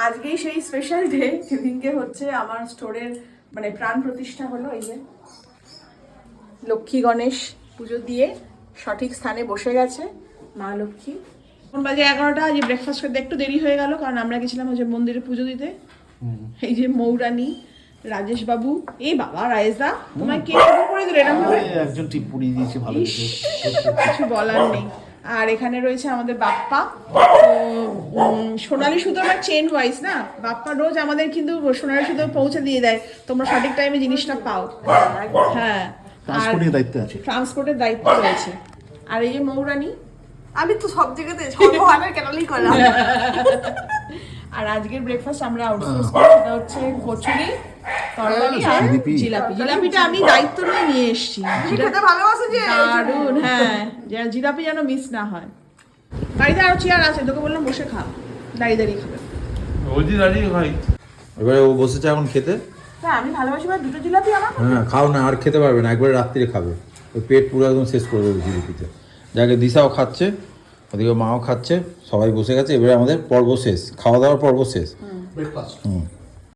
আজকেই সেই special day যেদিনকে হচ্ছে আমার স্টোরের মানে প্রাণ প্রতিষ্ঠা হলো। এই যে লক্ষ্মী গণেশ পুজো দিয়ে সঠিক স্থানে বসে গেছে মা লক্ষ্মী। এখন বাজে 11টা, যে ব্রেকফাস্ট করতে একটু দেরি হয়ে গেল কারণ আমরা গেছিলাম ওই যে মন্দিরে পুজো দিতে। এই যে মৌরানী, রাজেশ বাবু, এই বাবা রায়েশদা তোমায় কে শুরু করে দিল এরকম ভাবে? একজন টিপ পরিয়ে দিয়েছে, ভালো কিছু বলার নেই। আর এখানে রয়েছে আমাদের বাপ্পা। তো সোনালী সুতো আমার চেন ওয়াইজ না, বাপ্পা রোজ আমাদের কিন্তু সোনালী সুতো পৌঁছে দিয়ে দেয়, তোমরা সঠিক টাইমে জিনিসটা পাও। হ্যাঁ, ট্রান্সপোর্টের দায়িত্ব আছে, ট্রান্সপোর্টের দায়িত্ব রয়েছে। আর এই যে মৌরানী, আমি তো সব জায়গাতে সর্বহারার কেনালি করলাম। আর আজকের ব্রেকফাস্ট আমরা আউটসোর্স করি, সেটা হচ্ছে কচুরি, তরকারি আর জিলাপি। জিলাপিটা আমি দায়িত্ব নিয়ে এসেছি। খেতে ভালোবাসো যে দারুণ, হ্যাঁ, জিলাপি যেন মিস না হয়। বাড়িতে আরো চেয়ার আছে, তোকে বললাম বসে খা, দাঁড়িয়ে দাঁড়িয়ে খাবে। ওজি দাঁড়িয়ে ভাই, এবারে ও বসেছে এখন খেতে। হ্যাঁ আমি ভালোবাসি, বা দুটো জিলাপি আমার। হ্যাঁ খাও না, আর খেতে পারবে না, একবারে রাত্রিরে খাবে। ওই পেট পুরো একদম শেষ করে দেবে জিলিপিতে। যাকে দিশাও খাচ্ছে, ওদিকে মাও খাচ্ছে, সবাই বসে গেছে। এবারে আমাদের পর্ব শেষ, খাওয়া দাওয়ার পর্ব শেষ। ব্রেকফাস্ট।